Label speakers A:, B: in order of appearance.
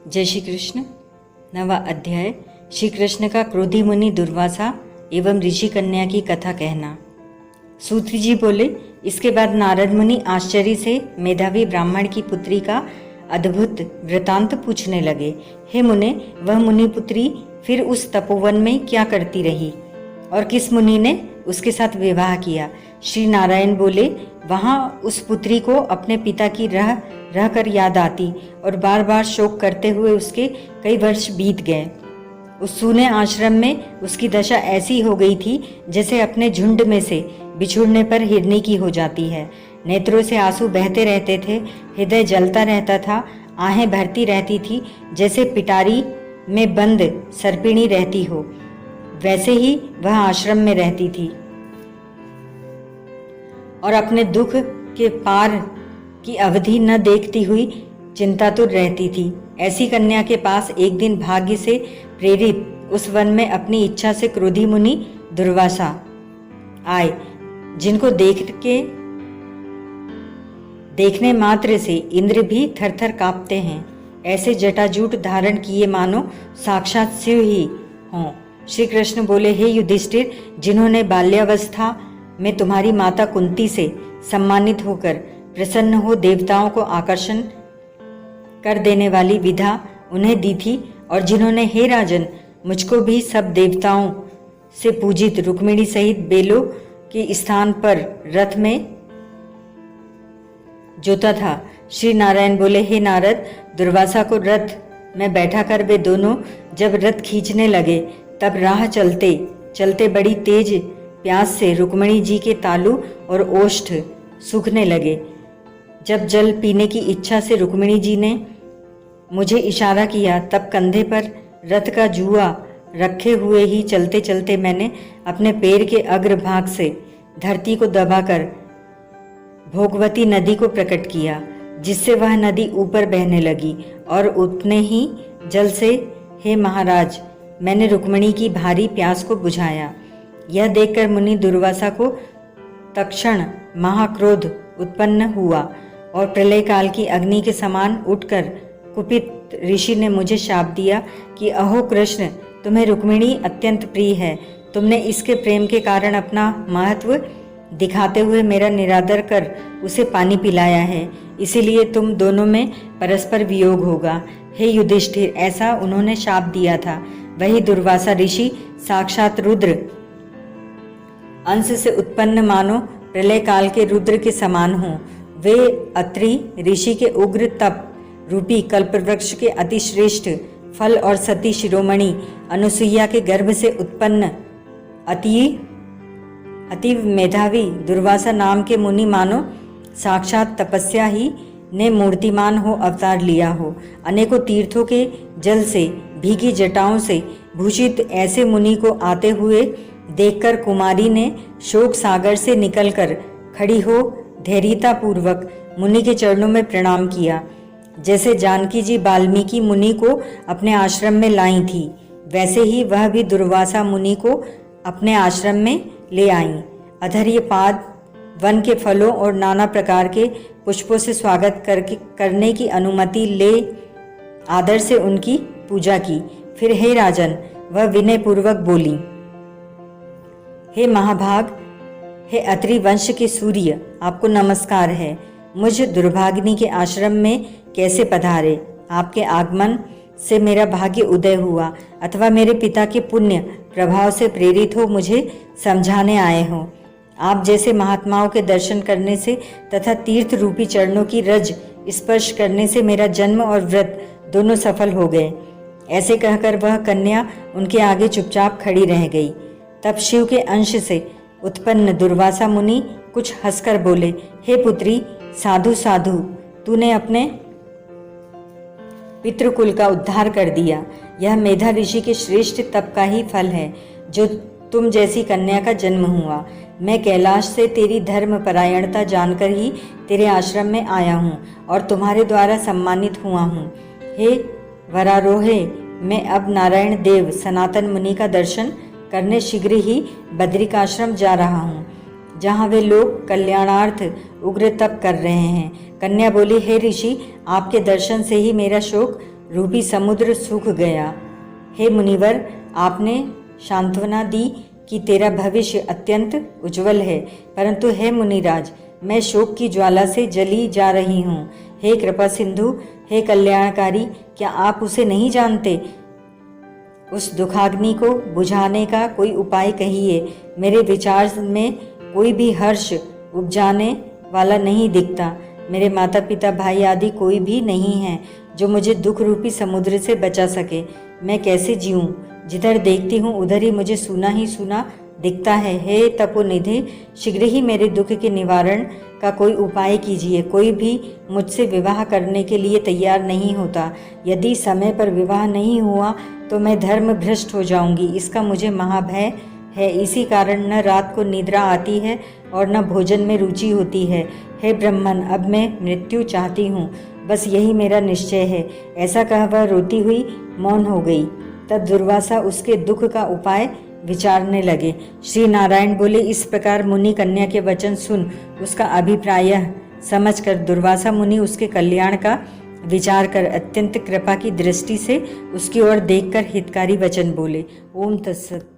A: जय श्री कृष्ण। नवा अध्याय। श्री कृष्ण का क्रोधी मुनि दुर्वासा एवं ऋषि कन्या की कथा कहना। सूत जी बोले, इसके बाद नारद मुनि आश्चर्य से मेधावी ब्राह्मण की पुत्री का अद्भुत वृतांत पूछने लगे। हे मुने, वह मुनि पुत्री फिर उस तपोवन में क्या करती रही और किस मुनि ने उसके साथ विवाह किया? श्री नारायण बोले, वहाँ उस पुत्री को अपने पिता की रह कर याद आती और बार बार शोक करते हुए उसके कई वर्ष बीत गए। उस सूने आश्रम में उसकी दशा ऐसी हो गई थी जैसे अपने झुंड में से बिछुड़ने पर हिरनी की हो जाती है। नेत्रों से आंसू बहते रहते थे, हृदय जलता रहता था, आहें भरती रहती थी जैसे पिटारी में बंद सर्पिणी रहती हो, वैसे ही वह आश्रम में रहती थी और अपने दुख के पार की अवधि न देखती हुई चिंतातुर रहती थी। ऐसी कन्या के पास एक दिन भाग्य से प्रेरित उस वन में अपनी इच्छा से क्रोधी मुनि दुर्वासा आए, जिनको देखने मात्र से इंद्र भी थरथर कांपते हैं। ऐसे जटाजूट धारण किए मानो साक्षात शिव ही हों। श्री कृष्ण बोले, हे युधिष्ठिर, जिन्होंने बाल्यावस्था में तुम्हारी माता कुंती से सम्मानित होकर प्रसन्न हो देवताओं को आकर्षण कर देने वाली विधा उन्हें दी थी, और जिन्होंने हे राजन मुझको भी सब देवताओं से पूजित रुक्मिणी सहित बेलों के स्थान पर रथ में जोता था। श्री नारायण बोले, हे नारद, दुर्वासा को रथ में बैठा कर वे दोनों जब रथ खींचने लगे तब राह चलते चलते बड़ी तेज प्यास से रुक्मिणी जी के तालू और ओष्ठ सूखने लगे। जब जल पीने की इच्छा से रुक्मिणी जी ने मुझे इशारा किया, तब कंधे पर रथ का जुआ रखे हुए ही चलते चलते मैंने अपने पैर के अग्रभाग से धरती को दबाकर भोगवती नदी को प्रकट किया, जिससे वह नदी ऊपर बहने लगी और उतने ही जल से, हे महाराज, मैंने रुक्मिणी की भारी प्यास को बुझाया। यह देखकर मुनि दुर्वासा को तत्क्षण महाक्रोध उत्पन्न हुआ और प्रलय काल की अग्नि के समान उठकर कुपित ऋषि ने मुझे शाप दिया कि अहो कृष्ण, तुम्हें रुक्मिणी अत्यंत प्रिय है। तुमने इसके प्रेम के कारण अपना महत्व दिखाते हुए मेरा निरादर कर उसे पानी पिलाया है, इसीलिए तुम दोनों में परस्पर वियोग होगा। हे युधिष्ठिर, ऐसा उन्होंने शाप दिया था। वही दुर्वासा ऋषि साक्षात रुद्र अंश से उत्पन्न मानो प्रलय काल के रुद्र के समान हों। वे अत्रि ऋषि के उग्र तप रूपी कल्पवृक्ष के अतिश्रेष्ठ फल और सती शिरोमणि अनुसुईया के गर्भ से उत्पन्न अति मेधावी दुर्वासा नाम के मुनि मानो साक्षात तपस्या ही ने मूर्तिमान हो अवतार लिया हो। अनेकों तीर्थों के जल से भीगी जटाओं से भूषित ऐसे मुनि को आते हुए देखकर कुमारी ने शोक सागर से निकलकर खड़ी हो धैर्यता पूर्वक मुनि के चरणों में प्रणाम किया। जैसे जानकी जी वाल्मीकि मुनि को अपने आश्रम में लाई थी, वैसे ही वह भी दुर्वासा मुनि को अपने आश्रम में ले आईं। अधर्यपाद वन के फलों और नाना प्रकार के पुष्पों से स्वागत करने की अनुमति ले आदर से उनकी पूजा की। फिर हे राजन, वह विनय पूर्वक बोली, हे महाभाग, हे अत्रि वंश के सूर्य, आपको नमस्कार है। मुझ दुर्भाग्नि के आश्रम में कैसे पधारे? आपके आगमन से मेरा भाग्य उदय हुआ, अथवा मेरे पिता के पुण्य प्रभाव से प्रेरित हो मुझे समझाने आए हो। आप जैसे महात्माओं के दर्शन करने से तथा तीर्थ रूपी चरणों की रज स्पर्श करने से मेरा जन्म और व्रत दोनों सफल हो गए। ऐसे कहकर वह कन्या उनके आगे चुपचाप खड़ी रह गई। तब शिव के अंश से उत्पन्न दुर्वासा मुनि कुछ हंसकर बोले, हे पुत्री, साधु साधु, तूने अपने पितृकुल का उद्धार कर दिया। यह मेधा ऋषि के श्रेष्ठ तप का ही फल है जो तुम जैसी कन्या का जन्म हुआ। मैं कैलाश से तेरी धर्म परायणता जानकर ही तेरे आश्रम में आया हूँ और तुम्हारे द्वारा सम्मानित हुआ हूँ। हे वरारोहे, मैं अब नारायण देव सनातन मुनि का दर्शन करने शीघ्र ही बद्रिकाश्रम जा रहा हूँ, जहाँ वे लोग कल्याणार्थ उग्र तप कर रहे हैं। कन्या बोली, हे ऋषि, आपके दर्शन से ही मेरा शोक रूपी समुद्र सूख गया। हे मुनिवर, आपने सांत्वना दी कि तेरा भविष्य अत्यंत उज्जवल है, परंतु हे मुनिराज, मैं शोक की ज्वाला से जली जा रही हूँ। हे कृपा सिंधु, हे कल्याणकारी, क्या आप उसे नहीं जानते? उस दुखाग्नि को बुझाने का कोई उपाय कहिए। मेरे विचार में कोई भी हर्ष उपजाने वाला नहीं दिखता। मेरे माता पिता भाई आदि कोई भी नहीं है जो मुझे दुख रूपी समुद्र से बचा सके। मैं कैसे जीऊँ? जिधर देखती हूँ उधर ही मुझे सूना ही सूना दिखता है। हे तपोनिधि, शीघ्र ही मेरे दुख के निवारण का कोई उपाय कीजिए। कोई भी मुझसे विवाह करने के लिए तैयार नहीं होता। यदि समय पर विवाह नहीं हुआ तो मैं धर्म भ्रष्ट हो जाऊंगी, इसका मुझे महाभय है। इसी कारण न रात को निद्रा आती है और न भोजन में रुचि होती है। हे ब्रह्मन, अब मैं मृत्यु चाहती हूँ, बस यही मेरा निश्चय है। ऐसा कह वह रोती हुई मौन हो गई। तब दुर्वासा उसके दुख का उपाय विचारने लगे। श्री नारायण बोले, इस प्रकार मुनि कन्या के वचन सुन उसका अभिप्राय समझकर दुर्वासा मुनि उसके कल्याण का विचार कर अत्यंत कृपा की दृष्टि से उसकी ओर देखकर हितकारी वचन बोले। ओम तत्सत।